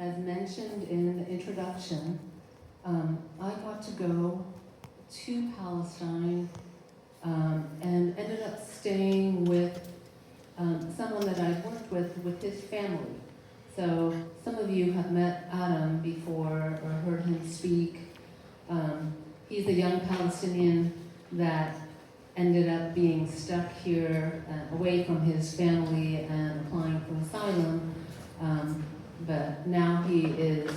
as mentioned in the introduction, I got to go to Palestine and ended up staying with someone that I'd worked with his family. So some of you have met Adam before or heard him speak. He's a young Palestinian that ended up being stuck here away from his family and applying for asylum. But now he is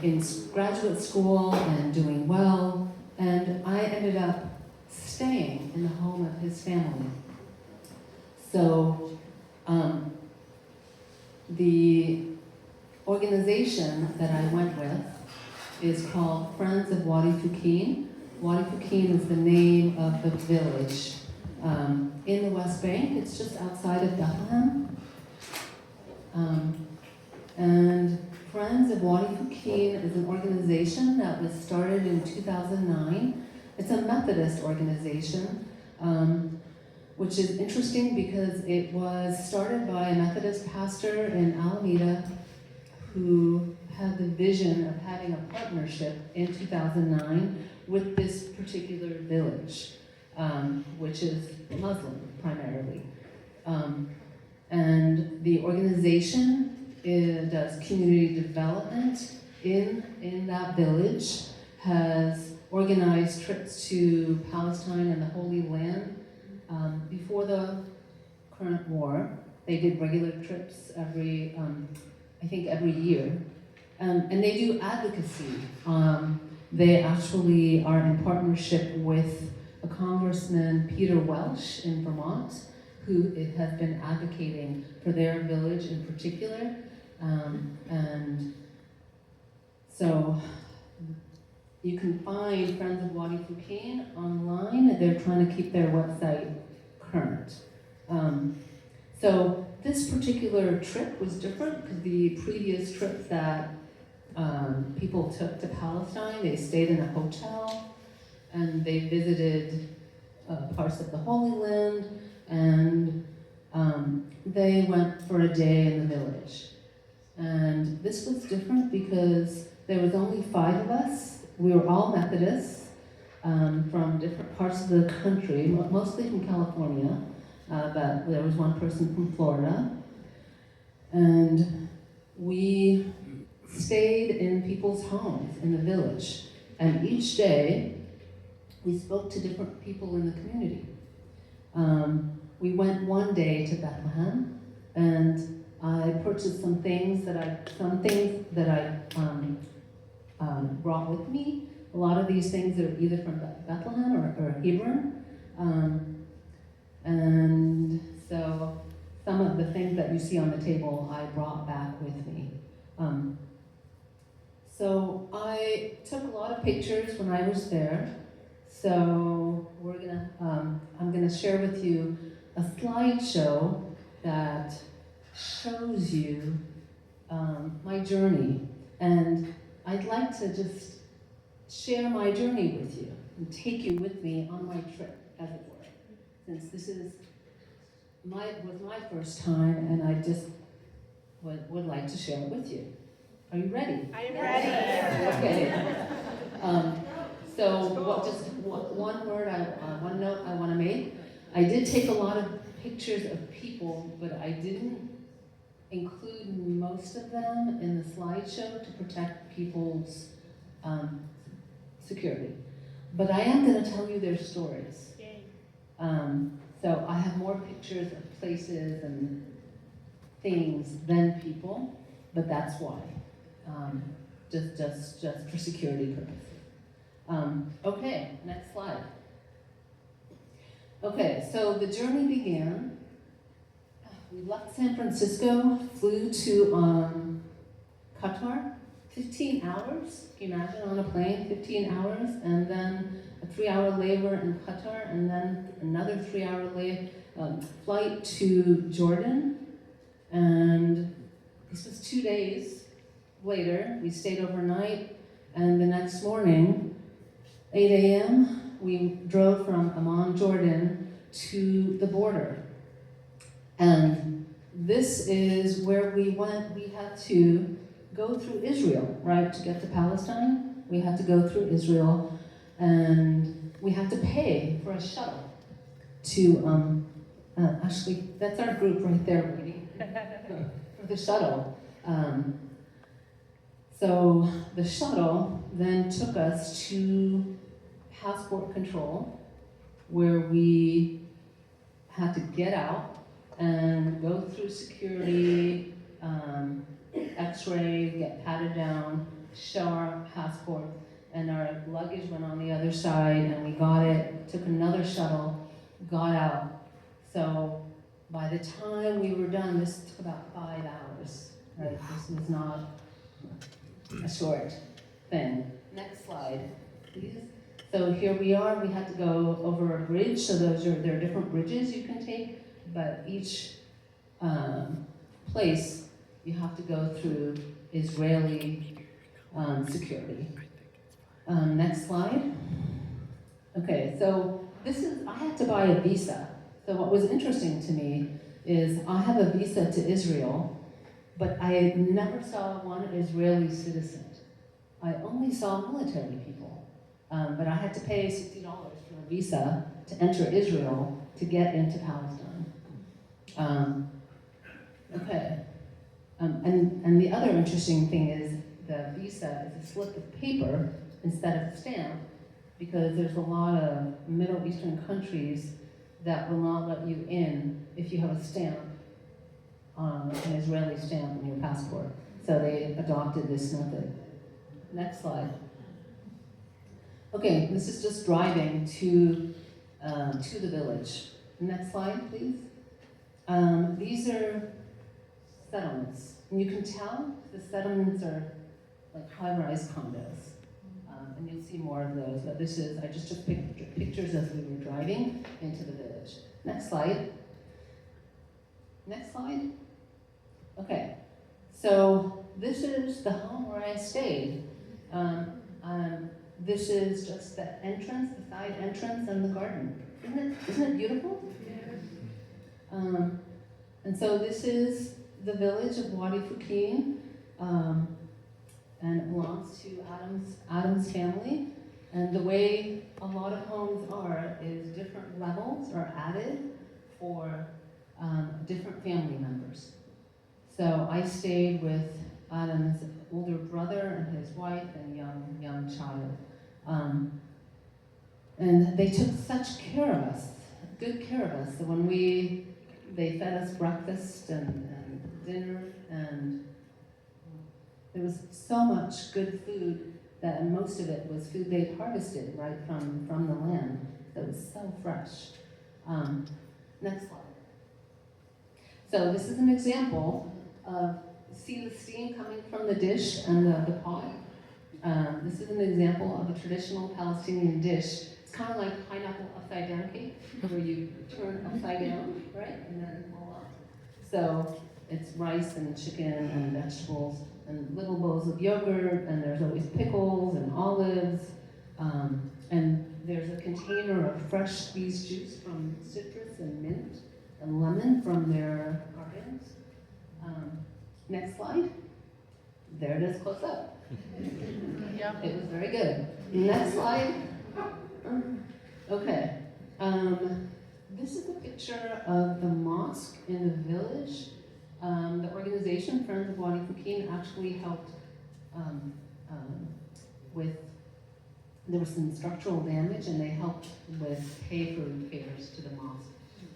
in graduate school and doing well. And I ended up staying in the home of his family. So the organization that I went with is called Friends of Wadi Fuqin. Wadi Fuqin is the name of the village in the West Bank. It's just outside of Elham. And Friends of Wadi Fuqin is an organization that was started in 2009. It's a Methodist organization, which is interesting because it was started by a Methodist pastor in Alameda who had the vision of having a partnership in 2009 with this particular village, which is Muslim primarily. And the organization does community development in that village, has organized trips to Palestine and the Holy Land. Before the current war, they did regular trips every year. And they do advocacy. They actually are in partnership with a Congressman, Peter Welch in Vermont, who has been advocating for their village in particular. And so you can find Friends of Wadi Fuqin online. They're trying to keep their website current. So this particular trip was different because the previous trips that people took to Palestine, they stayed in a hotel and they visited parts of the Holy Land, and they went for a day in the village. And this was different because there was only 5 of us. We were all Methodists from different parts of the country, mostly from California, but there was one person from Florida. And we stayed in people's homes in the village. And each day, we spoke to different people in the community. We went one day to Bethlehem, and I purchased some things that I brought with me. A lot of these things are either from Bethlehem or Hebron. And so some of the things that you see on the table I brought back with me. So I took a lot of pictures when I was there. So I'm gonna share with you a slideshow that shows you my journey. And I'd like to just share my journey with you and take you with me on my trip, as it were. Since this was my first time, and I just would like to share it with you. Are you ready? I am ready. Okay. So one note I want to make. I did take a lot of pictures of people, but I didn't include most of them in the slideshow to protect people's security. But I am going to tell you their stories. So I have more pictures of places and things than people, but that's why. Just for security purposes. Okay, next slide. Okay, so the journey began. We left San Francisco, flew to Qatar, 15 hours. Can you imagine on a plane, 15 hours, and then a 3-hour layover in Qatar, and then another 3-hour flight to Jordan. And this was 2 days later. We stayed overnight, and the next morning, 8 a.m., we drove from Amman, Jordan, to the border. And this is where we went. We had to go through Israel, right, to get to Palestine. We had to go through Israel, and we had to pay for a shuttle to, actually, that's our group right there waiting for the shuttle. So the shuttle then took us to passport control, where we had to get out and go through security, x-ray, get patted down, show our passport, and our luggage went on the other side, and we got it, took another shuttle, got out. So by the time we were done, this took about 5 hours, right? This was not a short thing. Next slide, please. So here we are, we had to go over a bridge, so there are different bridges you can take, but each place you have to go through Israeli security. Next slide. Okay, so I had to buy a visa. So what was interesting to me is I have a visa to Israel, but I never saw one Israeli citizen. I only saw military people, but I had to pay $60 for a visa to enter Israel to get into Palestine. Okay, and the other interesting thing is the visa is a slip of paper instead of a stamp, because there's a lot of Middle Eastern countries that will not let you in if you have a stamp, an Israeli stamp on your passport. So they adopted this method. Next slide. Okay, this is just driving to the village. Next slide, please. These are settlements. And you can tell the settlements are like high-rise condos. And you'll see more of those. But I just took pictures as we were driving into the village. Next slide. Next slide. Okay, so this is the home where I stayed. This is just the entrance, the side entrance, and the garden. Isn't it beautiful? Yeah. And so this is the village of Wadi Fukin, and it belongs to Adam's family. And the way a lot of homes are is different levels are added for different family members. So I stayed with Adam's older brother and his wife and young child. And they took such care of us, good care of us. So when they fed us breakfast and dinner, and there was so much good food that most of it was food they'd harvested right from the land. That was so fresh. Next slide. So this is an example of, see the steam coming from the dish and the pot? This is an example of a traditional Palestinian dish. It's kind of like pineapple upside down cake, where you turn upside down, right, and then pull up. So it's rice and chicken and vegetables and little bowls of yogurt, and there's always pickles and olives, and there's a container of fresh squeezed juice from citrus and mint and lemon from their gardens. Next slide. There it is close up. Yeah. It was very good. Next slide. Okay. This is a picture of the mosque in the village. The organization, Friends of Wadi Fukin, actually helped there was some structural damage, and they helped with pay for repairs to the mosque.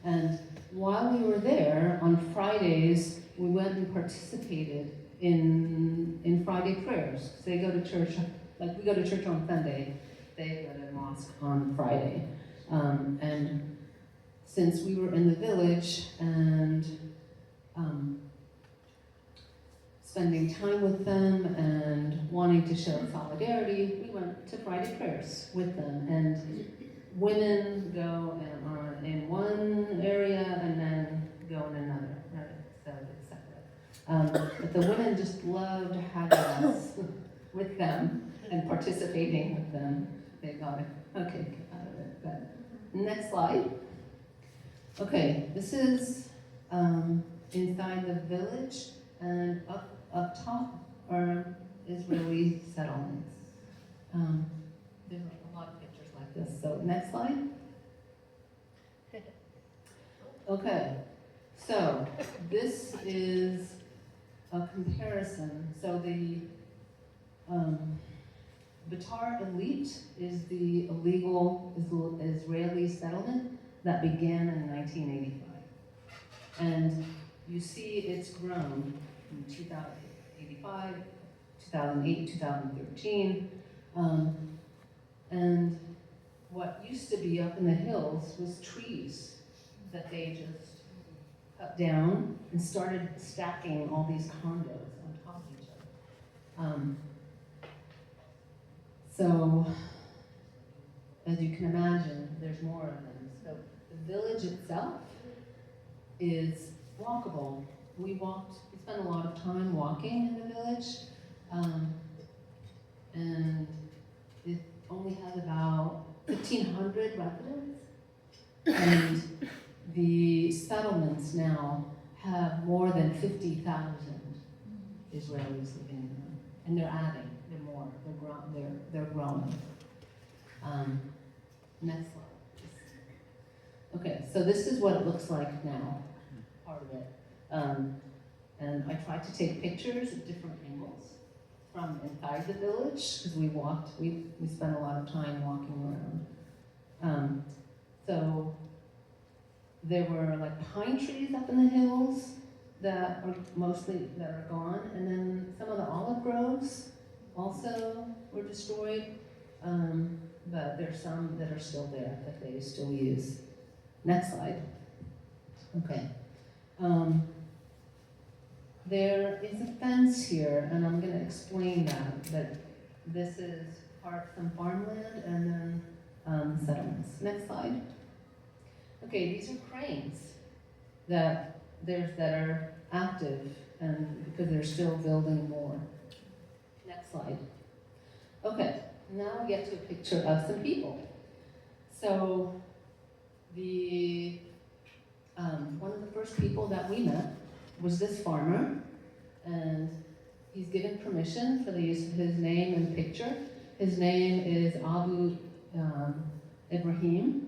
And while we were there, on Fridays, we went and participated in Friday prayers. So they go to church, like we go to church on Sunday, they go to mosque on Friday. And since we were in the village and spending time with them and wanting to show solidarity, we went to Friday prayers with them. And women go in one area and men go in another, right? So it's separate. But the women just loved having us with them and participating with them. They got a kick out of it. But next slide. Okay, this is inside the village, and up top are Israeli settlements. There's a lot of pictures like this. So next slide. Okay, so this is a comparison. So the Batar Elite is the illegal Israeli settlement that began in 1985. And you see it's grown from 2085, 2008, 2013. And what used to be up in the hills was trees that they just cut down and started stacking all these condos on top of each other. So, as you can imagine, there's more of them. So the village itself is walkable. We spent a lot of time walking in the village, and it only has about 1,500 residents, and the settlements now have more than 50,000 Israelis living in them, and they're adding. They're more. They're growing. Next slide. Okay, so this is what it looks like now. Part of it, and I tried to take pictures at different angles from inside the village because we walked. We spent a lot of time walking around. So there were like pine trees up in the hills that are gone, and then some of the olive groves also were destroyed, but there's some that are still there that they still use. Next slide. Okay. There is a fence here, and I'm going to explain that this is some farmland and then settlements. Next slide. Okay, these are cranes that are active, and because they're still building more. Next slide. Okay, now we get to a picture of some people. So one of the first people that we met was this farmer, and he's given permission for the use of his name and picture. His name is Abu Ibrahim,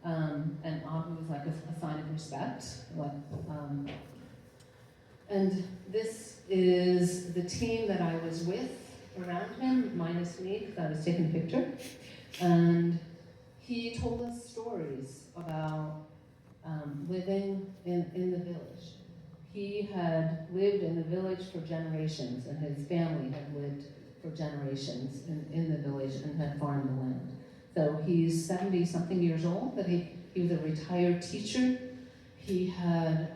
and Abu is like a sign of respect. And this is the team that I was with around him, minus me, because I was taking a picture. And he told us stories about living in the village. He had lived in the village for generations, and his family had lived for generations in the village and had farmed the land. So he's 70-something years old, but he was a retired teacher. He had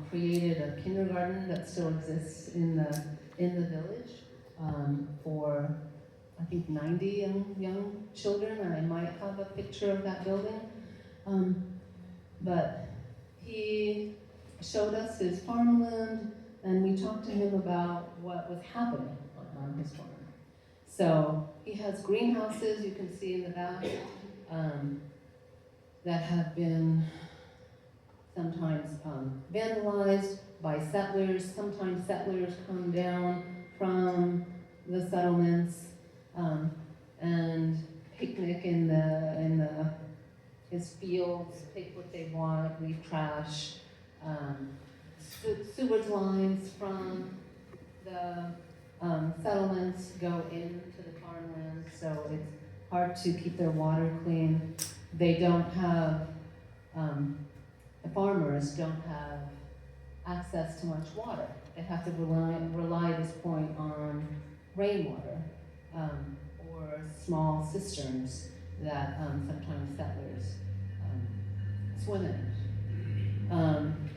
created a kindergarten that still exists in the village for, I think, 90 young children, and I might have a picture of that building. But he showed us his farmland, and we talked to him about what was happening on his farm. So he has greenhouses, you can see in the back, that have been sometimes vandalized by settlers. Sometimes settlers come down from the settlements and picnic in his fields, take what they want, leave trash. Sewage lines from the settlements go into the farmland, so it's hard to keep their water clean. They don't have, the farmers don't have access to much water. They have to rely at this point on rainwater or small cisterns that sometimes settlers swim in.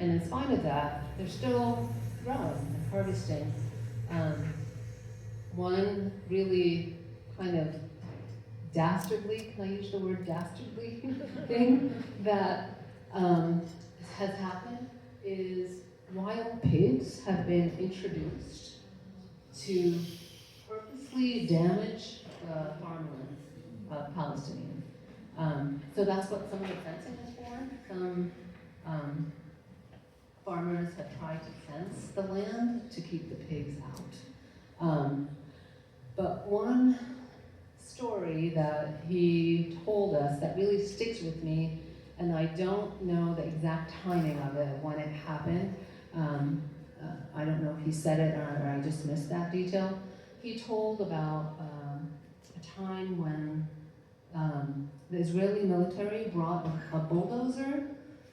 And in spite of that, they're still growing and harvesting. One really kind of dastardly, can I use the word dastardly thing that has happened is wild pigs have been introduced to purposely damage the farmlands of Palestinians. So that's what some of the fencing is for. farmers have tried to fence the land to keep the pigs out. But one story that he told us that really sticks with me, and I don't know the exact timing of it, when it happened. I don't know if he said it or I just missed that detail. He told about a time when the Israeli military brought a bulldozer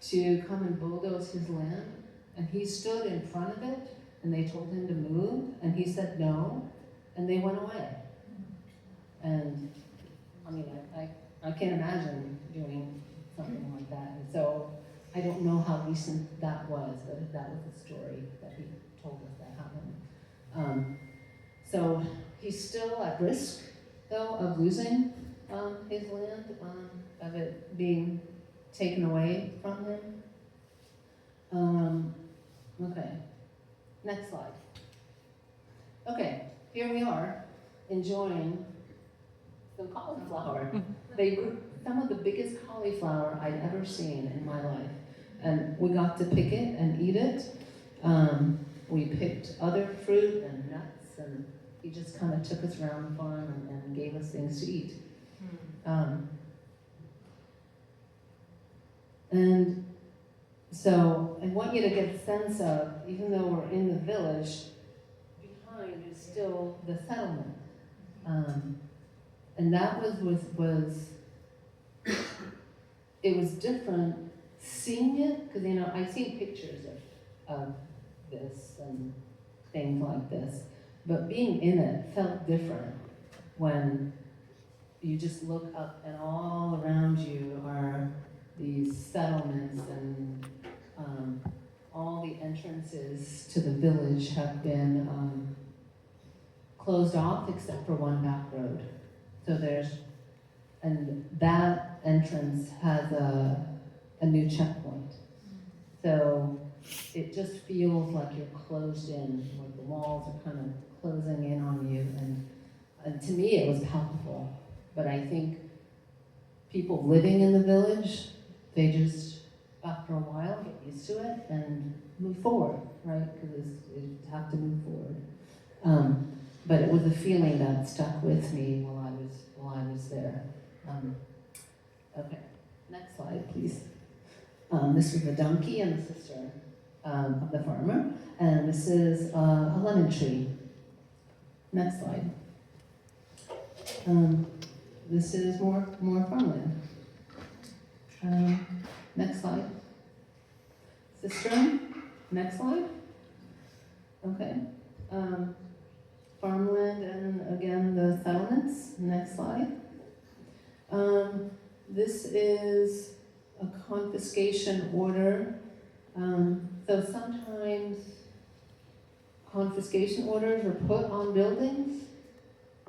to come and bulldoze his land, and he stood in front of it, and they told him to move, and he said no, and they went away. And I mean, I can't imagine doing something like that. And so I don't know how recent that was, but that was the story that he told us that happened. So he's still at risk, though, of losing his land, of it being taken away from him. Okay, next slide. Okay, here we are, enjoying some cauliflower. They grew some of the biggest cauliflower I'd ever seen in my life. And we got to pick it and eat it. We picked other fruit and nuts, and he just kind of took us around the farm and gave us things to eat. And so I want you to get a sense of, even though we're in the village, behind is still the settlement. And that was it was different seeing it, because I've seen pictures of this and things like this, but being in it felt different when you just look up and all around you are these settlements, and all the entrances to the village have been closed off except for one back road. So and that entrance has a new checkpoint. So it just feels like you're closed in, like the walls are kind of closing in on you, and to me it was palpable. But I think people living in the village, they just, after a while, get used to it and move forward, right? Because you have to move forward. But it was a feeling that stuck with me while I was there. Okay, next slide, please. This was the donkey and the sister of the farmer, and this is a lemon tree. Next slide. This is more farmland. Next slide. Cistern. Next slide. Okay. Farmland, and again the settlements. Next slide. This is a confiscation order. So sometimes confiscation orders are put on buildings,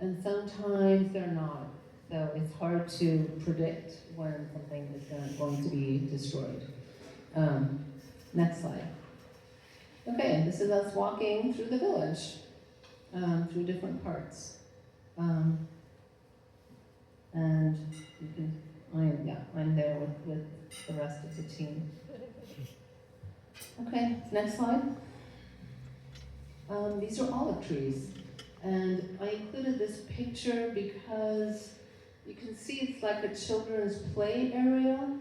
and sometimes they're not. So it's hard to predict when something is going to be destroyed. Next slide. Okay, this is us walking through the village, through different parts. And you can, I'm there with the rest of the team. Okay, next slide. These are olive trees. And I included this picture because you can see it's like a children's play area.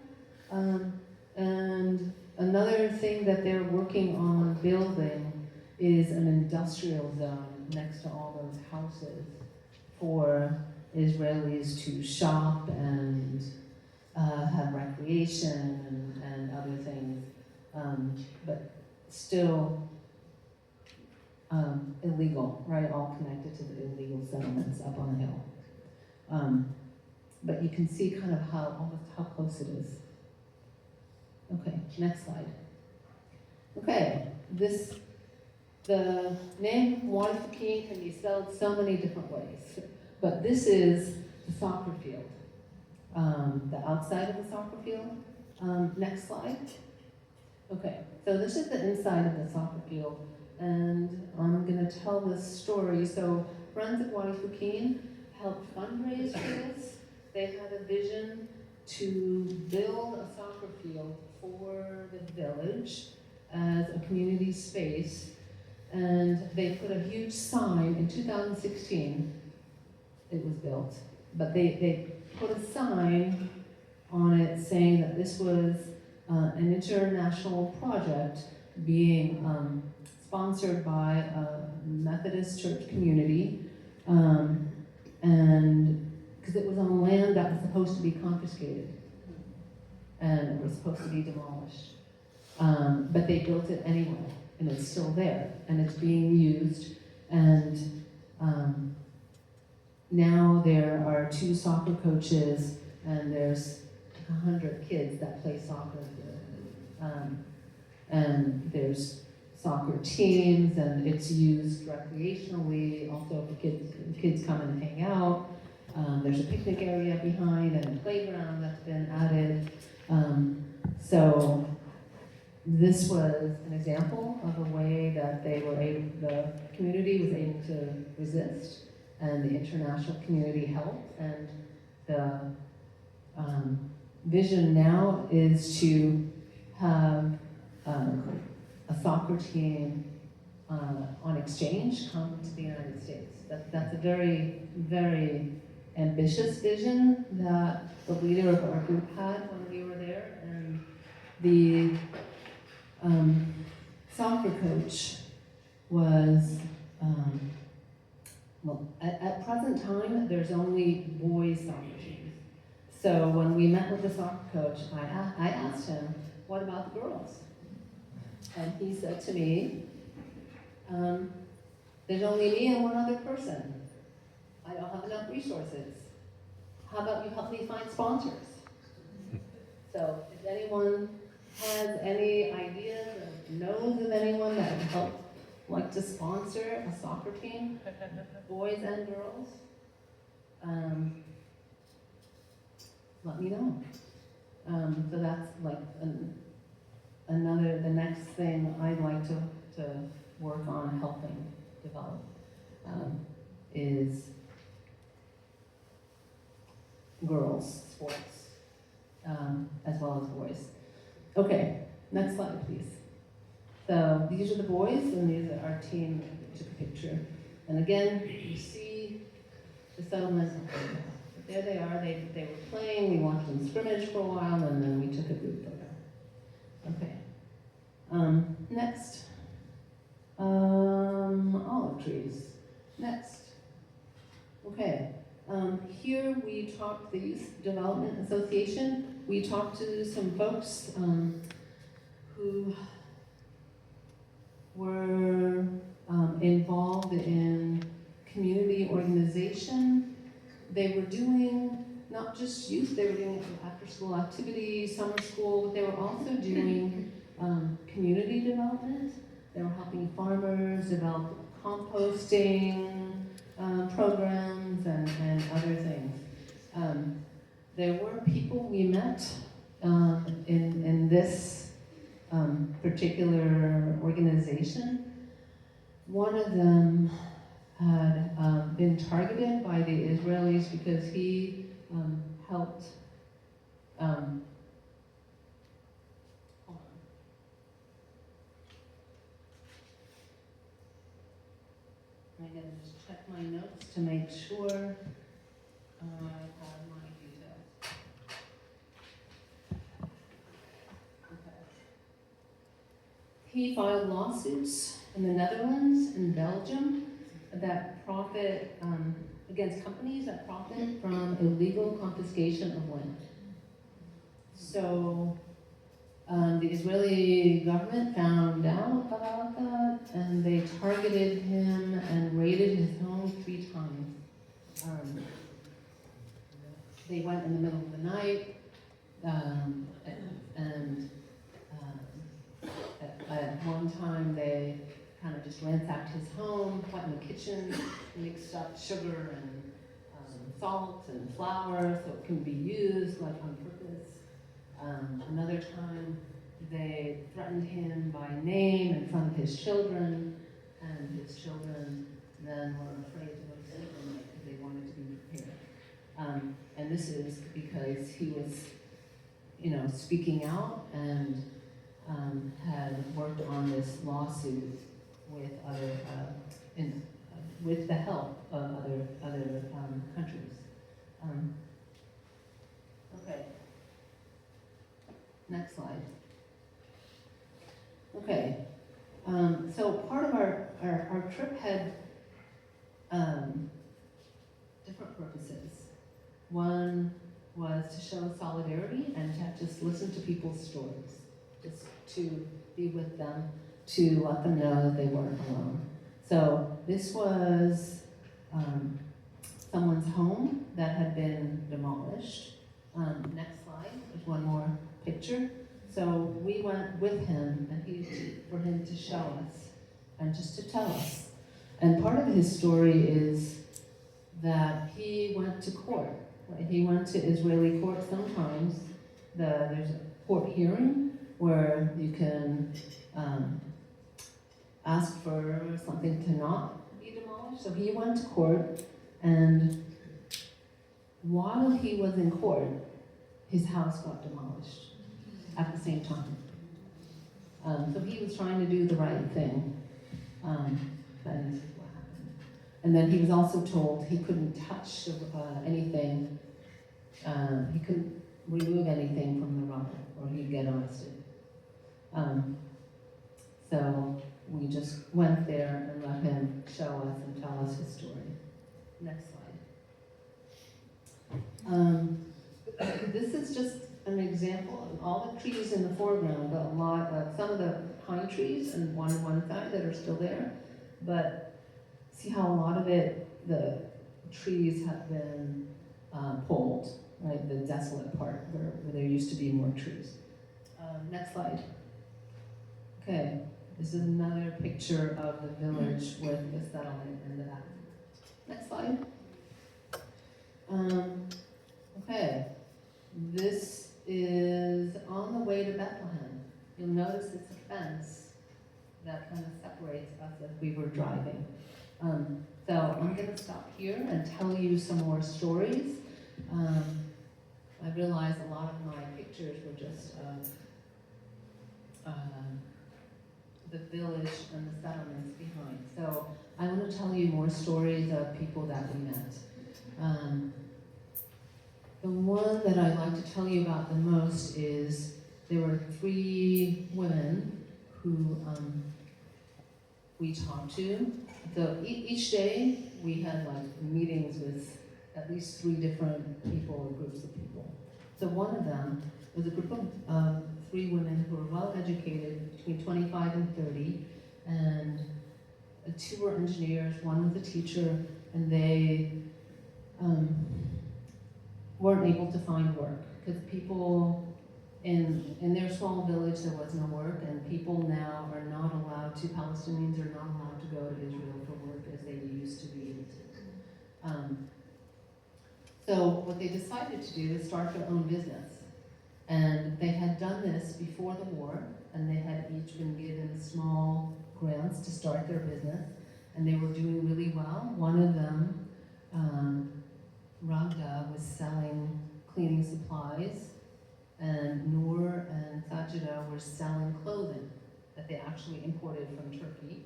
And another thing that they're working on building is an industrial zone next to all those houses for Israelis to shop and have recreation and other things, but still illegal, right? All connected to the illegal settlements up on the hill. But you can see kind of almost how close it is. Okay, next slide. Okay, the name Wadifukin can be spelled so many different ways, but this is the soccer field, the outside of the soccer field. Next slide. Okay, so this is the inside of the soccer field, and I'm going to tell this story. So Friends of Wadifukin helped fundraise for this. They had a vision to build a soccer field for the village, as a community space, and they put a huge sign in 2016. It was built, but they put a sign on it saying that this was an international project being sponsored by a Methodist church community, and because it was on land that was supposed to be confiscated and it was supposed to be demolished. But they built it anyway, and it's still there, and it's being used, and now there are 2 soccer coaches, and there's 100 kids that play soccer. And there's soccer teams, and it's used recreationally, also for kids come and hang out. There's a picnic area behind and a playground that's been added. So this was an example of a way that the community was able to resist, and the international community helped, and the vision now is to have a soccer team on exchange come to the United States. That's a very, very ambitious vision that the leader of our group had when we were there, and the soccer coach was, well, at present time, there's only boys soccer teams. So when we met with the soccer coach, I asked him, what about the girls? And he said to me, there's only me and one other person. I don't have enough resources. How about you help me find sponsors? So if anyone has any ideas or knows of anyone that would help, like to sponsor a soccer team, boys and girls, let me know. So that's like the next thing I'd like to work on helping develop is girls sports, as well as boys. Okay, next slide, please. So these are the boys, and these are our team. Took a picture, and again, you see the settlement. There they are. They were playing. We watched them scrimmage for a while, and then we took a group photo. Okay. Next. Olive trees. Next. Okay. Here we talked, the Youth Development Association, we talked to some folks who were involved in community organization. They were doing not just youth, they were doing after-school activities, summer school, but they were also doing community development. They were helping farmers develop composting programs and other things. There were people we met in this particular organization. One of them had been targeted by the Israelis because he helped I'm going to just check my notes to make sure I have my details. Okay. He filed lawsuits in the Netherlands and Belgium that profit against companies that profit from illegal confiscation of land. So the Israeli government found out about that, and they targeted him and raided his home 3 times. They went in the middle of the night, and at one time they kind of just ransacked his home, went in the kitchen, mixed up sugar and salt and flour so it can be used like on purpose. Another time they threatened him by name in front of his children, and his children then were afraid to go to sleep at night because they wanted to be prepared. And this is because he was, speaking out and had worked on this lawsuit with other, with the help of other countries. Okay. Next slide. Okay. So part of our trip had different purposes. One was to show solidarity and to just listen to people's stories, just to be with them, to let them know that they weren't alone. So this was someone's home that had been demolished. Next slide, there's one more picture. So we went with him for him to show us and just to tell us. And part of his story is that he went to court. Right? He went to Israeli court sometimes. There's a court hearing where you can ask for something to not be demolished. So he went to court, and while he was in court, his house got demolished at the same time. So he was trying to do the right thing, but this is what happened. And then he was also told he couldn't touch anything, he couldn't remove anything from the rubble or he'd get arrested. So we just went there and let him show us and tell us his story. Next slide. This is just an example of all the trees in the foreground, but a lot of some of the pine trees and one side that are still there. But see how a lot of it, the trees have been pulled, right? The desolate part where there used to be more trees. Next slide. Okay, this is another picture of the village with the settlement in the back. Next slide. Okay, this is on the way to Bethlehem. You'll notice it's a fence that kind of separates us as we were driving. So I'm going to stop here and tell you some more stories. I realize a lot of my pictures were just of the village and the settlements behind. So I want to tell you more stories of people that we met. The one that I'd like to tell you about the most is there were 3 women who we talked to. So each day we had like meetings with at least 3 different people or groups of people. So one of them was a group of 3 women who were well educated, between 25 and 30, and 2 were engineers, 1 was a teacher, and they weren't able to find work because people in their small village there was no work, and people now are not allowed to, Palestinians are not allowed to go to Israel for work as they used to be able to. So what they decided to do is start their own business. And they had done this before the war, and they had each been given small grants to start their business, and they were doing really well. One of them, Ragda, was selling cleaning supplies, and Noor and Sajida were selling clothing that they actually imported from Turkey,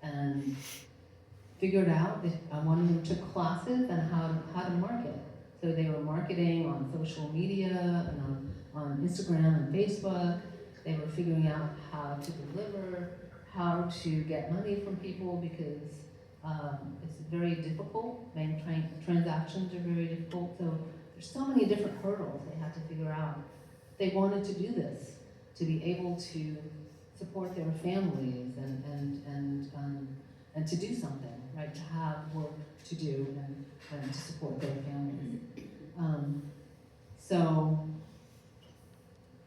and figured out that one of them took classes on how to market. So they were marketing on social media and on Instagram and Facebook. They were figuring out how to deliver, how to get money from people, because it's very difficult. Bank transactions are very difficult. So there's so many different hurdles they had to figure out. They wanted to do this, to be able to support their families and to do something, right? To have work to do and to support their families. So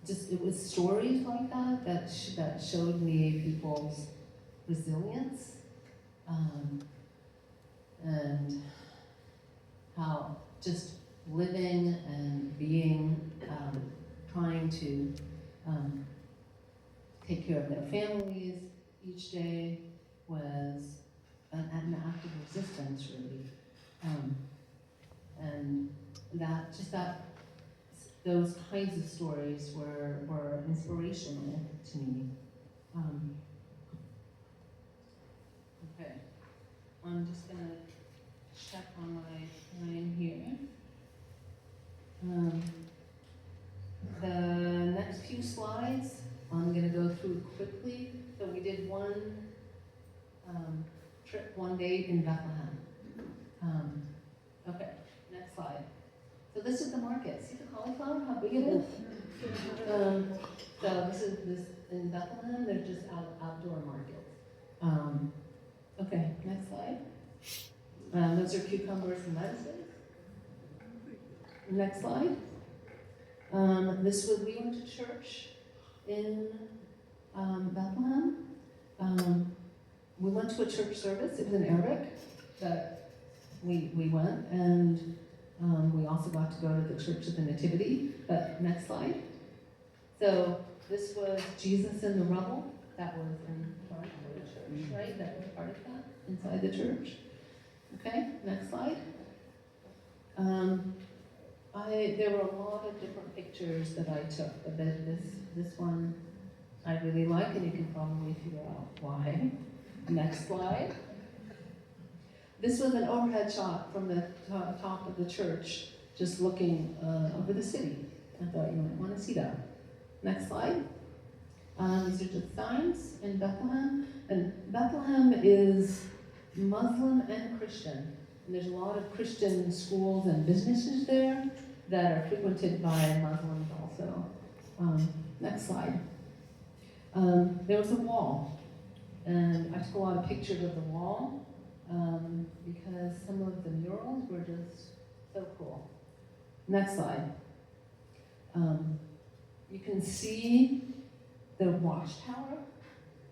just it was stories like that showed me people's resilience, and how just living and being, trying to take care of their families each day was an act of resistance, really. And that those kinds of stories were inspirational to me. Okay, I'm just gonna check on my time here. The next few slides, I'm gonna go through quickly. So we did one trip, one day in Bethlehem. Okay, next slide. So this is the market. See the cauliflower, how big it is? So this is in Bethlehem, they're just outdoor markets. Okay, next slide. Those are cucumbers and lettuces. Next slide. We went to church in Bethlehem. We went to a church service. It was in Arabic, but we went, and we also got to go to the Church of the Nativity. But next slide. So this was Jesus in the rubble. That was in front of the church, right? That was part of that inside the church. Okay, next slide. There were a lot of different pictures that I took, but this one I really like, and you can probably figure out why. Next slide. This was an overhead shot from the top of the church, just looking over the city. I thought you might want to see that. Next slide. These are just signs in Bethlehem, and Bethlehem is Muslim and Christian. And there's a lot of Christian schools and businesses there that are frequented by Muslims also. Next slide. There was a wall, and I took a lot of pictures of the wall because some of the murals were just so cool. Next slide. You can see the watchtower.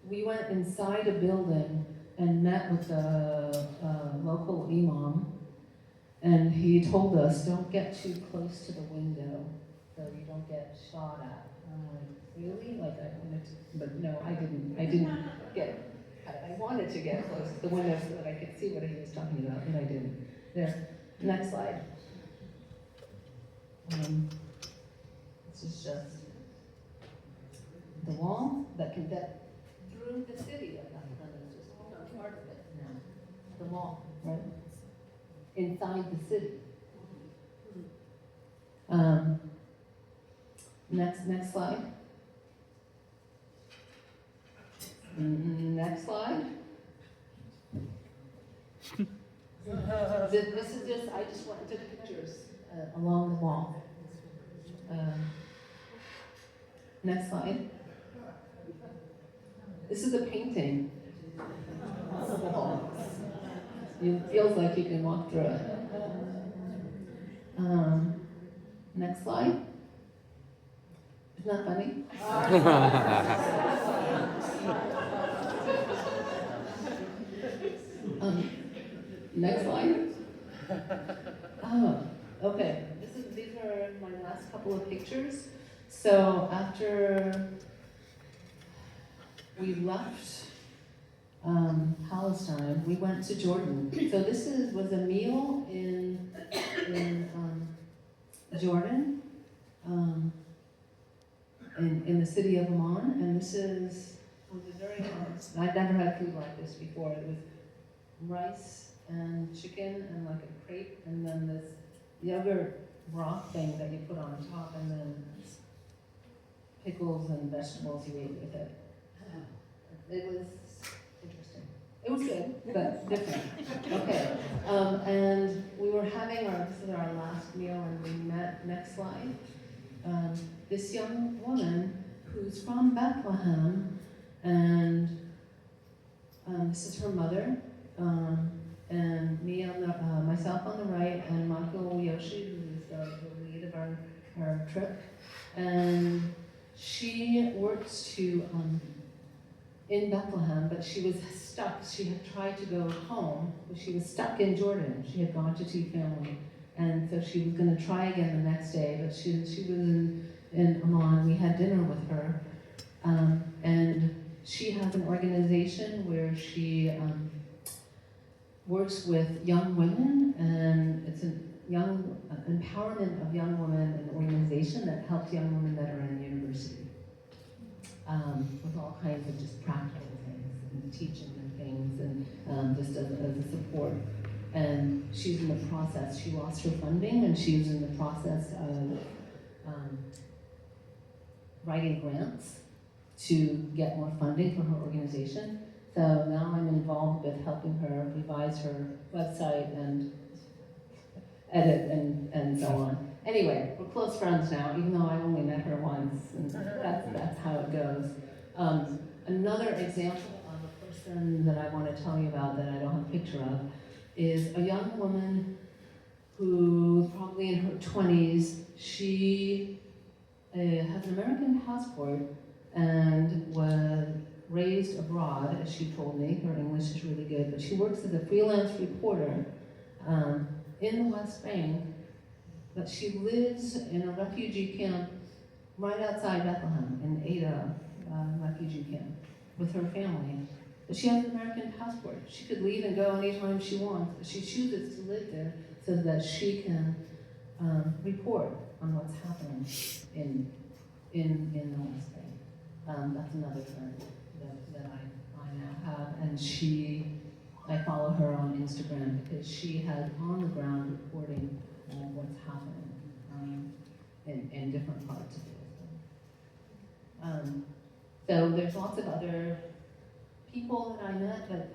We went inside a building and met with the local imam, and he told us, don't get too close to the window so you don't get shot at. I'm like, really? Like, I wanted to, but no, I didn't get, I wanted to get close to the window so that I could see what he was talking about, and I didn't. There, next slide. This is just the wall that can get through the city of Bethlehem. It's just not part of it now. The wall, right? Inside the city. Next slide. Next slide. This is just, I just went and took pictures along the wall. Next slide. This is a painting on the wall. It feels like you can walk through it. Next slide. Isn't that funny? Next slide. Oh, okay. These are my last couple of pictures. So after we left Palestine, we went to Jordan. So this was a meal in Jordan, in the city of Elham, and was a very I'd never had food like this before. It was rice and chicken and like a crepe, and then this yogurt broth thing that you put on top, and then pickles and vegetables you ate with it. It was interesting. It was good, but different. Okay, and we were having this is our last meal, and we met, next slide, this young woman who's from Bethlehem, and this is her mother, and me on myself on the right, and Michael Yoshi, who's the lead of our trip, and she works in Bethlehem, but she was stuck. She had tried to go home, but she was stuck in Jordan. She had gone to see family, and so she was going to try again the next day, but she was in Amman. We had dinner with her, and she has an organization where she works with young women, and it's empowerment of young women, an organization that helps young women that are in university with all kinds of just practical things and teaching and things and just as a support. And she's in the process. She lost her funding, and she's in the process of writing grants to get more funding for her organization. So now I'm involved with helping her revise her website and edit and so on. Anyway, we're close friends now, even though I only met her once, and that's how it goes. Another example of a person that I want to tell you about that I don't have a picture of is a young woman who, probably in her 20s, she has an American passport and was raised abroad, as she told me. Her English is really good, but she works as a freelance reporter in the West Bank, but she lives in a refugee camp right outside Bethlehem, in Ada refugee camp, with her family. But she has an American passport. She could leave and go anytime she wants, but she chooses to live there so that she can report on what's happening in the West Bank. That's another friend that I now have, and I follow her on Instagram because she has on the ground reporting what's happening in different parts of the West Bank. So there's lots of other people that I met, but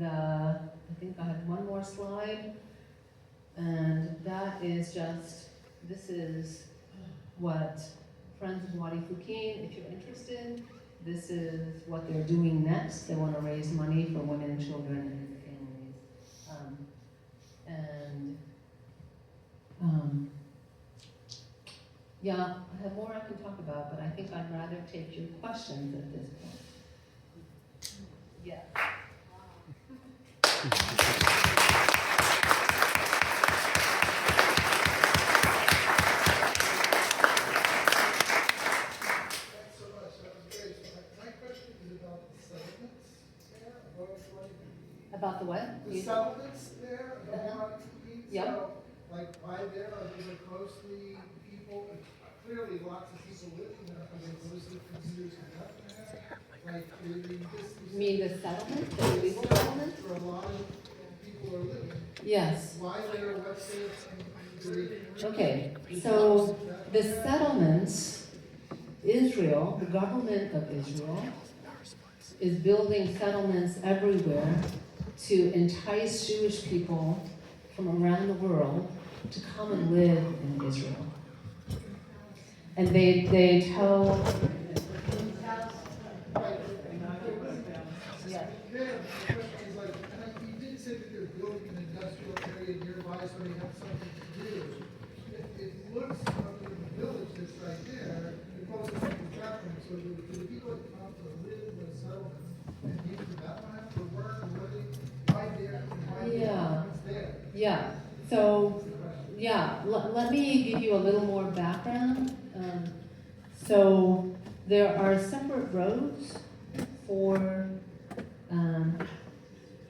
I think I have one more slide, and that is this is what Friends of Wadi Fukin, if you're interested, this is what they're doing next. They want to raise money for women, children, and families. Yeah, I have more I can talk about, but I think I'd rather take your questions at this point. Yeah. About the what? The settlements there, Yep. So, like, why there? Are they closely people? Clearly, lots of people living there. Are they closely considered to there? Like, You mean the settlements, the illegal settlements? Where a lot of people are living. Yes. Why there? What's it? Okay, so the settlements, Israel, the government of Israel, is building settlements everywhere to entice Jewish people from around the world to come and live in Israel. And they tell... Yeah. The question is like, you did say that they're building an industrial area nearby so they have something to do. It looks like in the village that's right there, it calls it the traffic. So do the people that come to live in the settlements and need to Bethlehem for work, or why there? Yeah. What's there? Yeah. So, let me give you a little more background. So, there are separate roads for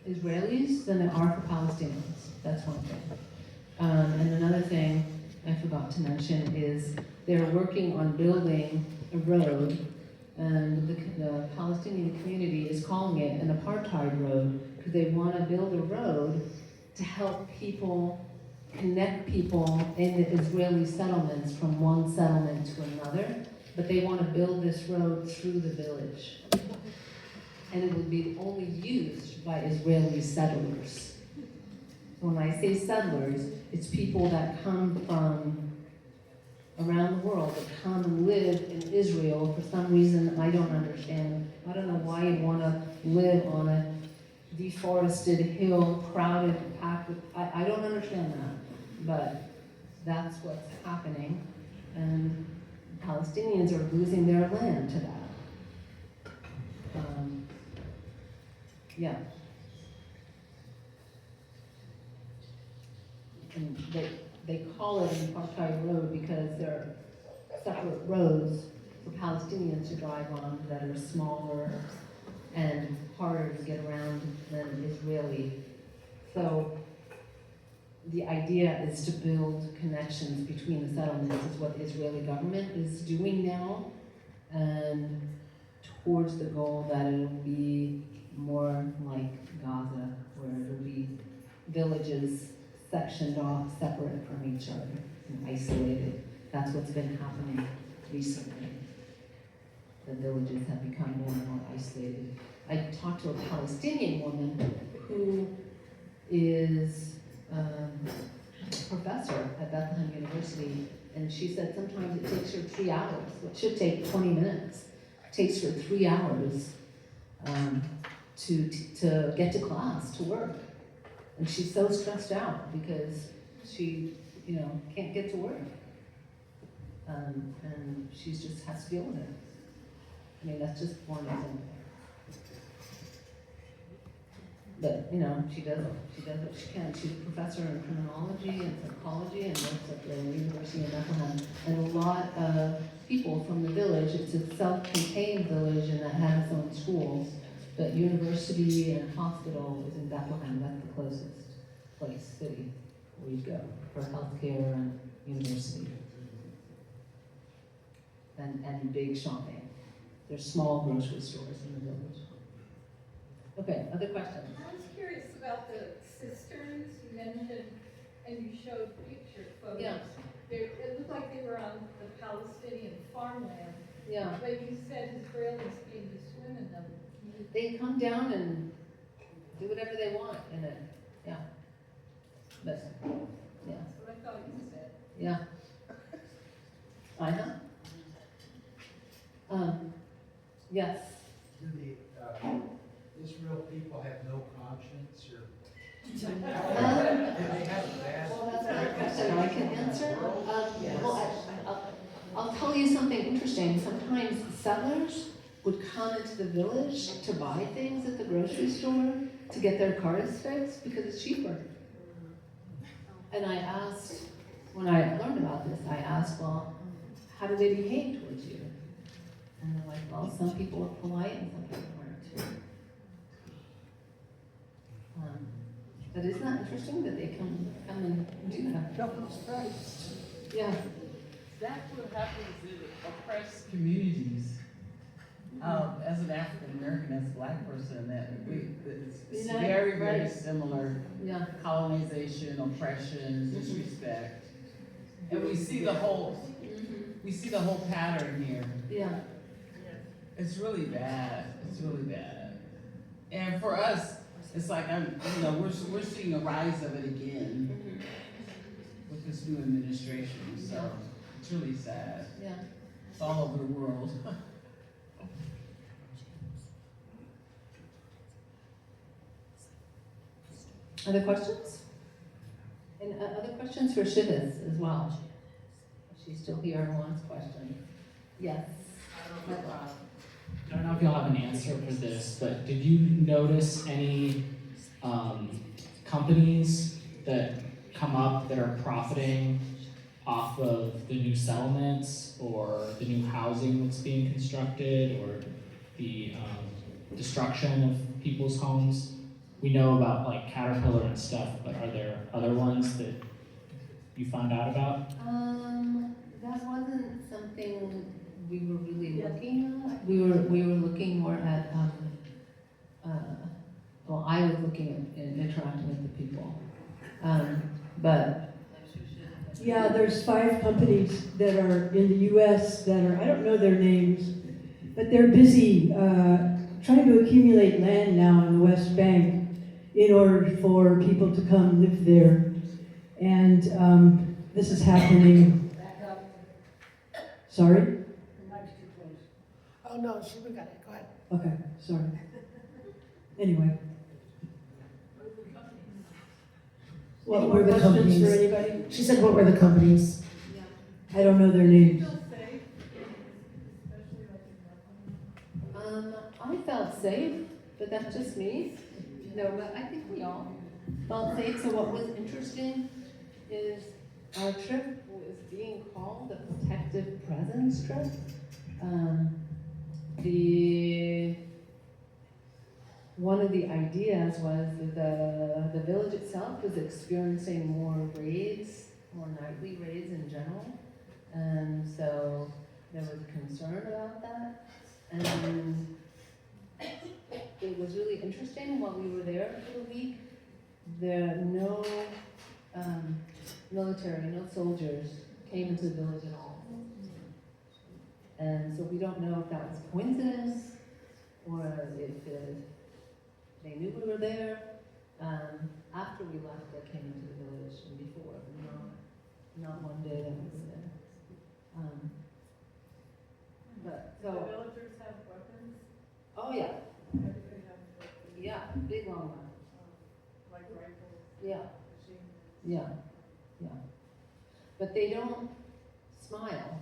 Israelis than there are for Palestinians. That's one thing. And another thing I forgot to mention is they're working on building a road, and the Palestinian community is calling it an apartheid road because they want to build a road to help people, connect people in the Israeli settlements from one settlement to another, but they want to build this road through the village. And it will be only used by Israeli settlers. So when I say settlers, it's people that come from around the world that come and live in Israel for some reason I don't understand. I don't know why you'd want to live on a deforested hill, crowded, packed with, I don't understand that. But that's what's happening. And Palestinians are losing their land to that. Yeah. And they call it an apartheid road because there are separate roads for Palestinians to drive on that are smaller and harder to get around than Israeli. So the idea is to build connections between the settlements, is what the Israeli government is doing now, and towards the goal that it'll be more like Gaza, where it'll be villages sectioned off, separate from each other, and isolated. That's what's been happening recently. The villages have become more and more isolated. I talked to a Palestinian woman who is a professor at Bethlehem University, and she said sometimes it takes her 3 hours. What should take 20 minutes takes her 3 hours to get to class, to work. And she's so stressed out because she, can't get to work. And she just has to deal with it. I mean, that's just one example. But, she does what she can. She's a professor in criminology and psychology and works at the University of Bethlehem. And a lot of people from the village, it's a self-contained village and that has its own schools, but university and hospital is in Bethlehem. That's the closest city where you go for healthcare and university. And big shopping. There's small grocery stores in the village. Okay, other questions? I was curious about the cisterns you mentioned, and you showed picture photos. Yeah. It looked like they were on the Palestinian farmland. Yeah. But you said Israelis came to swim in them. They come down and do whatever they want in it. Yeah. But, yeah. That's what I thought you said. Yeah. Yes. Do the Israel people have no conscience, or do they have a bad? Well, that's not a question I can answer. I'll tell you something interesting. Sometimes settlers would come into the village to buy things at the grocery store to get their cars fixed because it's cheaper. And I asked, when I learned about this, I asked, well, how do they behave towards you? And they're like, well, some people are polite and some people aren't too. But isn't that interesting that they come and do that? Yeah. That's what happens in oppressed communities. As an African American, as a Black person, it's very, very similar. Yeah. Colonization, oppression, disrespect, and we see the whole pattern here. Yeah. It's really bad. It's really bad. And for us, it's like we're seeing a rise of it again with this new administration. So it's really sad. Yeah. It's all over the world. Other questions? And other questions for Shivas as well? If she's still here and wants questions. Yes. I don't know if you'll have an answer for this, but did you notice any companies that come up that are profiting off of the new settlements or the new housing that's being constructed or the destruction of people's homes? We know about like Caterpillar and stuff, but are there other ones that you found out about? That wasn't something we were really looking at. We were looking more at, I was looking at interacting with the people. But yeah, there's 5 companies that are in the U.S. that are, I don't know their names, but they're busy trying to accumulate land now in the West Bank in order for people to come live there. And this is happening. Back up. Sorry? The mic's too close. Oh, no, we got it. Go ahead. Okay, sorry. Anyway. What were the companies? For anybody? She said, what were the companies? I don't know their names. I felt safe, but that's just me. No, but I think we all felt safe. So what was interesting is our trip was being called the Protective Presence trip. one of the ideas was that the village itself was experiencing more raids, more nightly raids in general. And so there was concern about that. And it was really interesting while we were there for the week. No military, no soldiers came into the village at all. And so we don't know if that was coincidence or if they knew we were there. After we left, they came into the village, and before, not one day that we were there. But Do the so, villagers have weapons? oh yeah, Everybody has weapons? yeah, big long one. Like rifles, Yeah, machine guns? yeah. But they don't smile.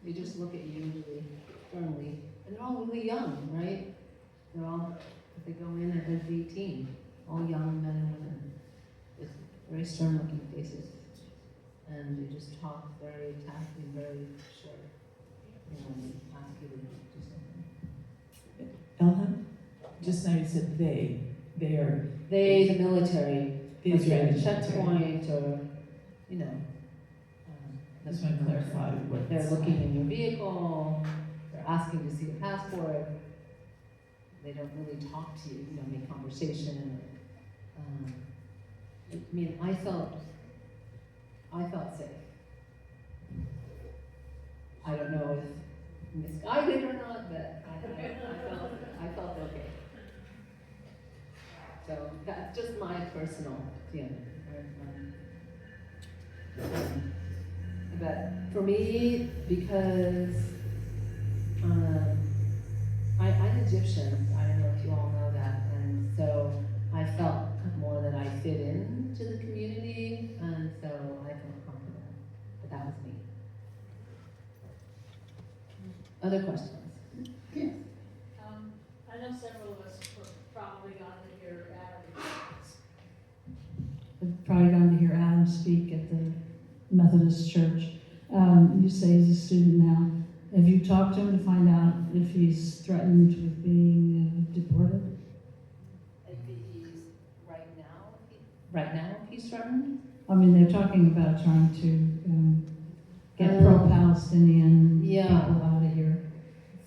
They just look at you really firmly, and they're all really young, right? They're all, they go in as 18, all young men and women, with very stern-looking faces, and they just talk very tactfully, very short. You know, and ask you to do something. Elham? Just now you said they are They, the military, the like Israeli a military. checkpoint, or you know. Just want to clarify what. They're looking in your vehicle, they're asking to see your passport, they don't really talk to you, make conversation. I mean, I felt safe. I don't know if misguided or not, but I felt okay. So that's just my personal feeling. But for me, because I'm Egyptian, I don't know if you all know that, and so I felt more that I fit into the community, and so I felt comfortable. But that was me. Other questions? Yes. I know several of us were probably gone to hear Adam's. I've probably gone to hear Adam speak at the Methodist Church. You say he's a student now. Have you talked to him to find out if he's threatened with being deported? If he's right now he's threatened? I mean, they're talking about trying to get pro-Palestinian Yeah. people out of here.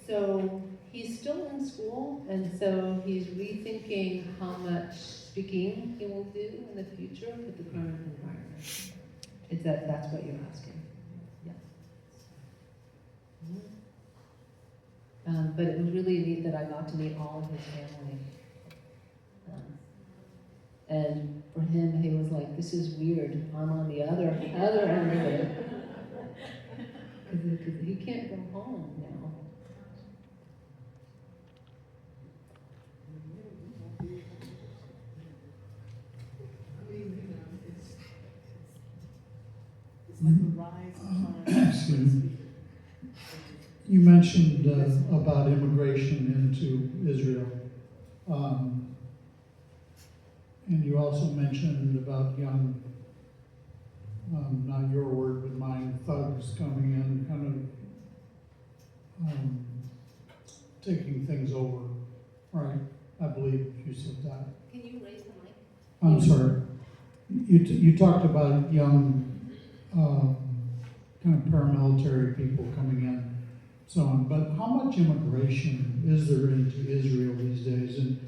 So he's still in school, and so he's rethinking how much speaking he will do in the future with the current environment. That's what you're asking? Yeah. But it was really neat that I got to meet all of his family. And for him, he was like, "This is weird. I'm on the other end of it." Because he can't go home now. It's like the rise of Excuse me. You mentioned about immigration into Israel. And you also mentioned about young, not your word but mine, thugs coming in, kind of taking things over, right? I believe you said that. Can you raise the mic? I'm sorry. You talked about young, kind of paramilitary people coming in, so on. But how much immigration is there into Israel these days? And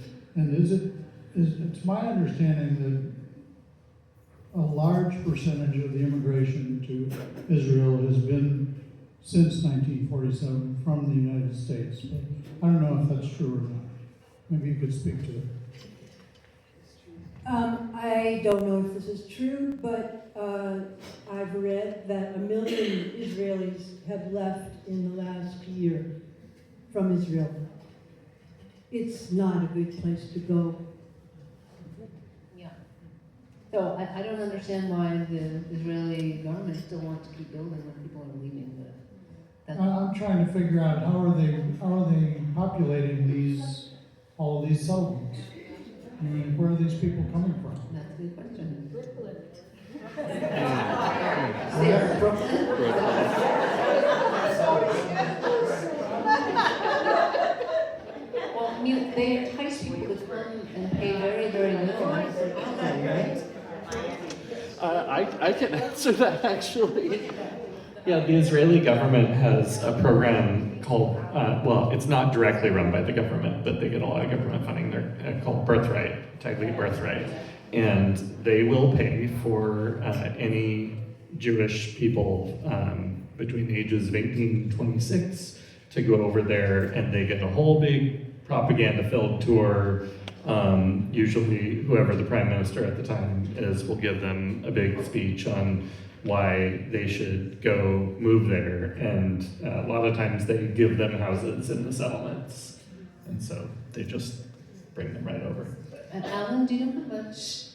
it's my understanding that a large percentage of the immigration to Israel has been since 1947 from the United States. But I don't know if that's true or not. Maybe you could speak to it. I don't know if this is true, but I've read that 1 million Israelis have left in the last year from Israel. It's not a good place to go. Yeah. So I don't understand why the Israeli government still wants to keep building when people are leaving. But I'm trying to figure out how are they populating all of these settlements? I mean, where are these people coming from? that's a good question. Brooklyn. Where? Brooklyn? Well, I mean, they entice people to come I can answer that actually. Yeah, the Israeli government has a program called, well, it's not directly run by the government, but they get a lot of government funding. They're called Birthright, technically Birthright. And they will pay for any Jewish people between the ages of 18 and 26 to go over there, and they get a whole big propaganda-filled tour. Usually whoever the prime minister at the time is will give them a big speech on why they should go move there, and a lot of times they give them houses in the settlements, and so they just bring them right over. And Alan, do you know how much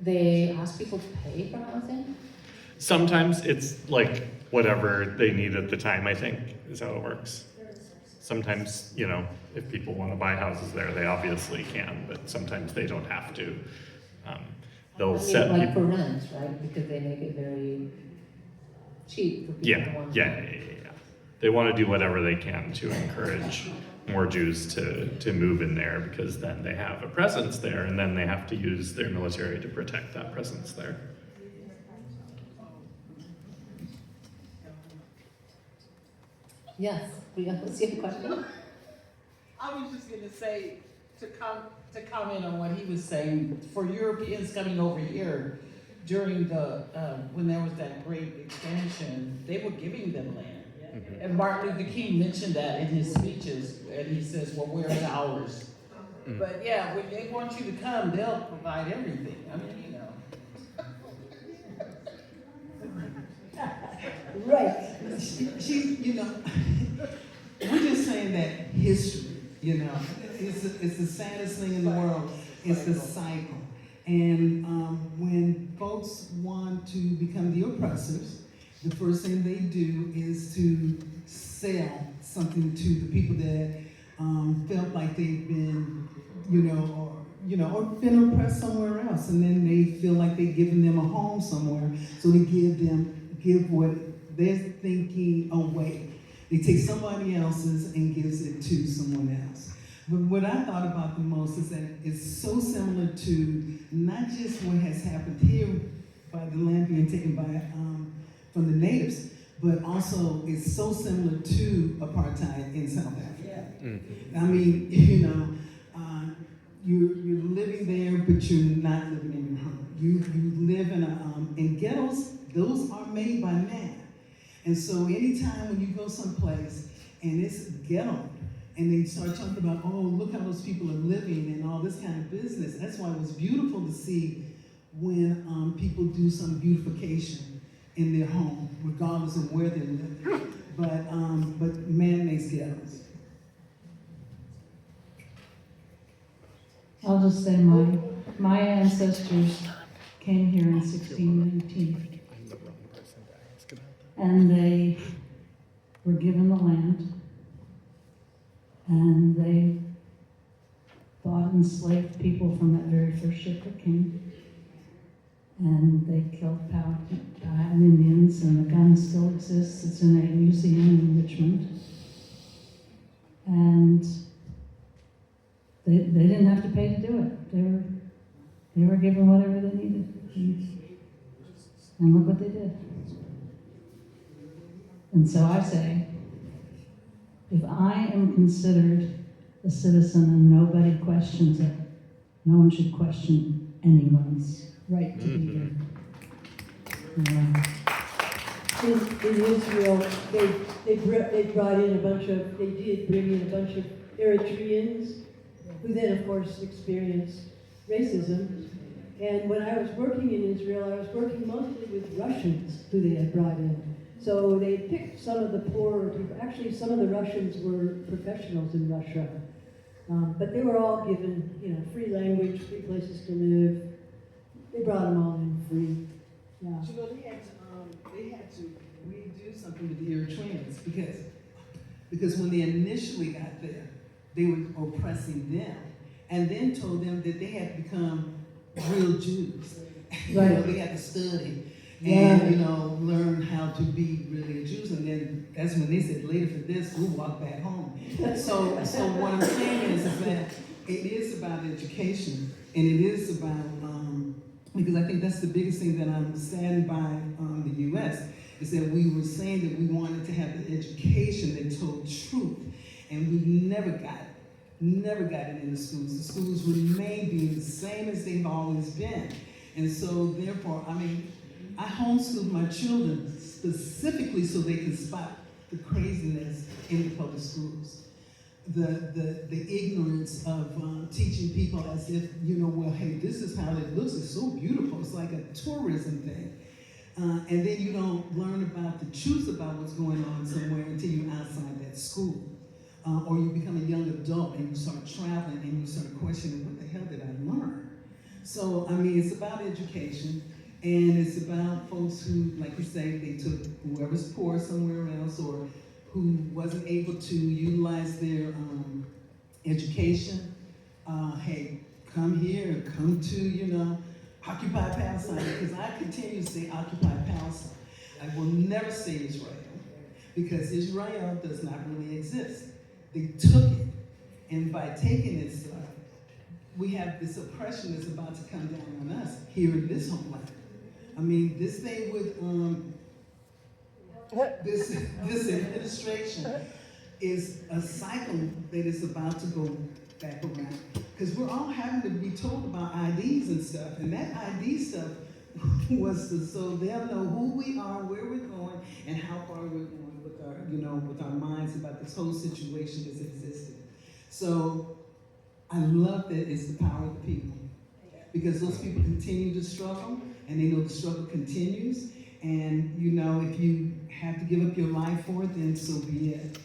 they ask people to pay for housing? Sometimes it's like whatever they need at the time, I think, is how it works. Sometimes, you know, if people want to buy houses there, they obviously can, but sometimes they don't have to. They'll set like people. for rent, right? Because they make it very cheap for people to want to. Yeah. They want to do whatever they can to encourage more Jews to move in there, because then they have a presence there, and then they have to use their military to protect that presence there. Yes, we have a question. I was just gonna say, to comment on what he was saying, for Europeans coming over here during the, when there was that great expansion, they were giving them land. Mm-hmm. And Martin Luther King mentioned that in his speeches, and he says, well, where's ours? Mm. But yeah, when they want you to come, they'll provide everything. I mean, you know. Right. She, you know, we're just saying that history, you know, it's the saddest thing in the world. It's the cycle. And when folks want to become the oppressors, the first thing they do is to sell something to the people that felt like they've been, or been oppressed somewhere else, and then they feel like they've given them a home somewhere, so they give what they're thinking away. They take somebody else's and gives it to someone else. But what I thought about the most is that it's so similar to not just what has happened here by the land being taken by from the natives, but also it's so similar to apartheid in South Africa. I mean, you're living there, but you're not living in your home. You live in ghettos. Those are made by man. And so anytime when you go someplace and it's ghetto, and they start talking about, oh, look how those people are living and all this kind of business. That's why it was beautiful to see when people do some beautification in their home, regardless of where they're living. But man makes ghettos. I'll just say my ancestors came here in 1619. And they were given the land, and they bought enslaved people from that very first ship that came. And they killed Powhatan Indians, and the gun still exists. It's in a museum in Richmond. And they didn't have to pay to do it. They were given whatever they needed. And look what they did. And so I say, if I am considered a citizen and nobody questions it, no one should question anyone's right to be here. In Israel, they did bring in a bunch of Eritreans, who then, of course, experienced racism. And when I was working in Israel, I was working mostly with Russians who they had brought in. So they picked some of the poorer people. Actually, some of the Russians were professionals in Russia. But they were all given, free language, free places to live. They brought them all in free. Yeah. You know, they had to redo something with the Eritreans because when they initially got there, they were oppressing them, and then told them that they had to become real Jews. Right. They had to study and learn how to be really Jews, and then that's when they said, later for this, we'll walk back home. So what I'm saying is that it is about education, and it is about because I think that's the biggest thing that I'm saddened by the U.S., is that we were saying that we wanted to have the education that told truth, and we never got it. Never got it in the schools. The schools remain being the same as they've always been. And so therefore, I mean, I homeschooled my children specifically so they can spot the craziness in the public schools. The ignorance of teaching people as if, you know, well, hey, this is how it looks. It's so beautiful. It's like a tourism thing. And then you don't learn about the truth about what's going on somewhere until you're outside that school. Or you become a young adult and you start traveling and you start questioning, what the hell did I learn? So, I mean, it's about education, and it's about folks who, like you say, they took whoever's poor somewhere else or who wasn't able to utilize their education. Hey, come here, come to, you know, Occupy Palestine, because I continue to say Occupy Palestine. I will never say Israel, because Israel does not really exist. They took it, and by taking it, we have this oppression that's about to come down on us here in this homeland. I mean, this thing with this administration is a cycle that is about to go back around. Because we're all having to be told about IDs and stuff, and that ID stuff was so they'll know who we are, where we're going, and how far we're going with our, you know, with our minds about this whole situation that's existing. So I love that it's the power of the people, because those people continue to struggle, and they know the struggle continues. And you know, if you have to give up your life for it, then so be it.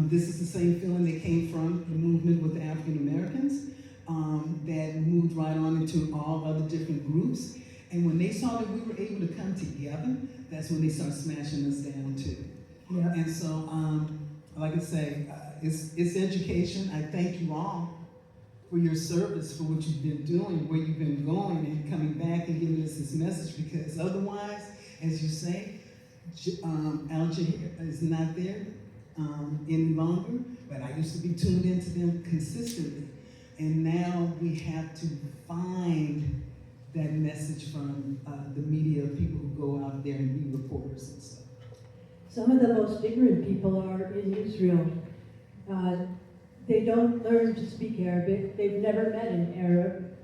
This is the same feeling that came from the movement with the African Americans, that moved right on into all other different groups. And when they saw that we were able to come together, that's when they started smashing us down too. Yeah. And so, like I say, it's education. I thank you all for your service, for what you've been doing, where you've been going, and coming back and giving us this message, because otherwise, as you say, Al Jazeera is not there any longer, but I used to be tuned into them consistently. And now we have to find that message from the media, people who go out there and be reporters and stuff. Some of the most ignorant people are in Israel. They don't learn to speak Arabic. They've never met an Arab.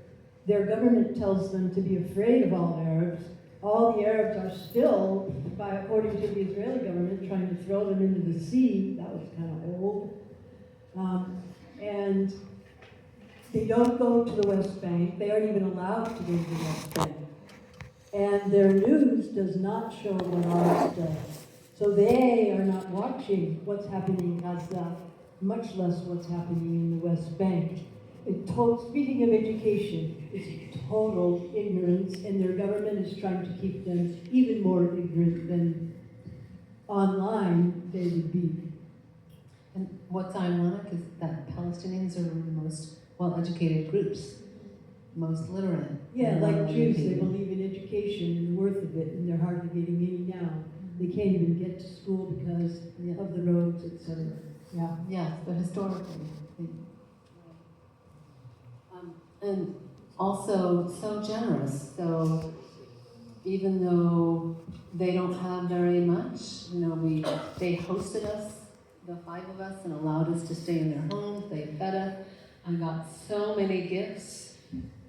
Their government tells them to be afraid of all Arabs. All the Arabs are still, according to the Israeli government, trying to throw them into the sea. That was kind of old. And they don't go to the West Bank. They aren't even allowed to go to the West Bank. And their news does not show what ours does. So they are not watching what's happening in Gaza, much less what's happening in the West Bank. Speaking of education, it's total ignorance, and their government is trying to keep them even more ignorant than online they would be. And what's ironic is that Palestinians are the most well-educated groups, most literate. Yeah, like Jews, they believe in education and the worth of it, and they're hardly getting any now. They can't even get to school because of the roads, etc. Yeah. Yes, but historically. And also so generous. So even though they don't have very much, you know, they hosted us, the 5 of us, and allowed us to stay in their homes. They fed us. I got so many gifts.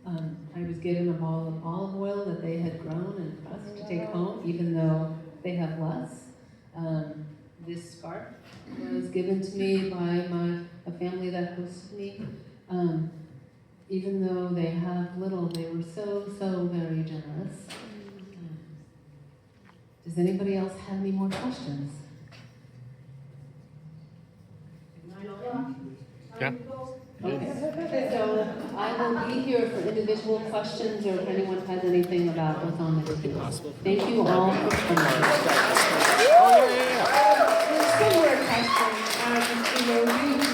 I was given a bottle of olive oil that they had grown and pressed to take home, even though they have less. This scarf was given to me by a family that hosted me. Even though they have little, they were so very generous. Does anybody else have any more questions? Yeah. Okay. So I will be here for individual questions, or if anyone has anything about what's on the table. Thank you all for coming. Similar question.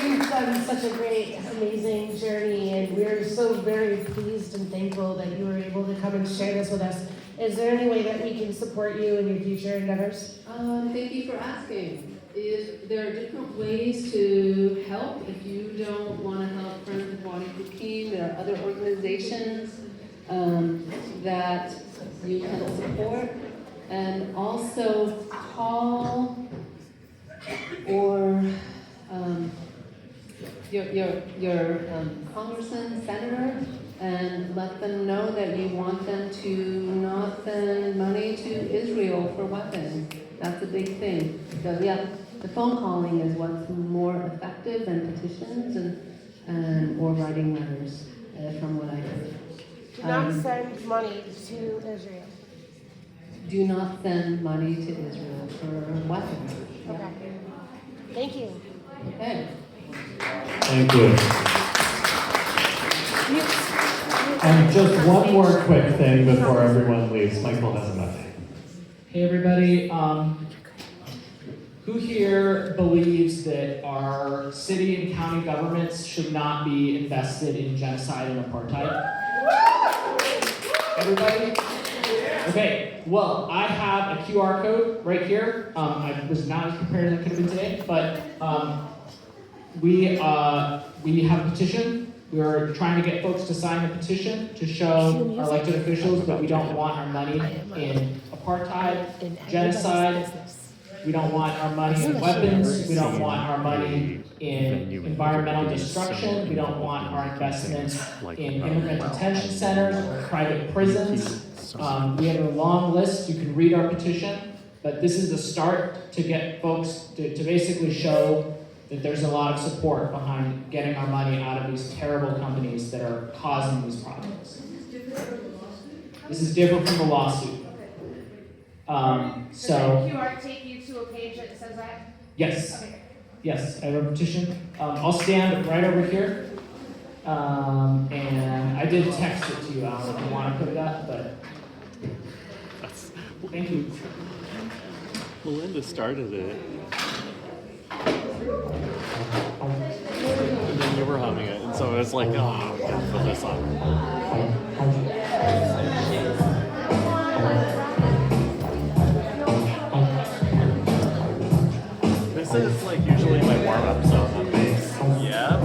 You've done such a great, amazing journey, and we're so very pleased and thankful that you were able to come and share this with us. Is there any way that we can support you in your future endeavors? Thank you for asking. There are different ways to help. If you don't want to help Friends with Wadi Fukim, there are other organizations that you can support, and also call or your congressman, senator, and let them know that you want them to not send money to Israel for weapons. That's a big thing. So yeah, the phone calling is what's more effective than petitions and or writing letters, from what I heard. Do not send money to Israel. Do not send money to Israel for weapons. Yeah. Okay. Thank you. Okay. Thank you. And just one more quick thing before everyone leaves. Michael has an update. Hey everybody, who here believes that our city and county governments should not be invested in genocide and apartheid? Everybody? Okay, well, I have a QR code right here. I was not as prepared as I could have been today, but we have a petition. We're trying to get folks to sign the petition to show our elected officials that we don't want our money in apartheid, genocide. We don't want our money in weapons. We don't want our money in environmental destruction. We don't want our investments in immigrant detention centers or private prisons. We have a long list. You can read our petition, but this is the start to get folks to basically show that there's a lot of support behind getting our money out of these terrible companies that are causing these problems. This is different from the lawsuit. Does that QR take you to a page that says that? Yes. Okay. Yes, I have a petition. I'll stand right over here. And I did text it to you, Alan, if you want to put it up, but thank you. Melinda started it. And then you were humming it, and so it was like, oh, I gotta put this on. This is like usually my warm-up song on bass. Yeah.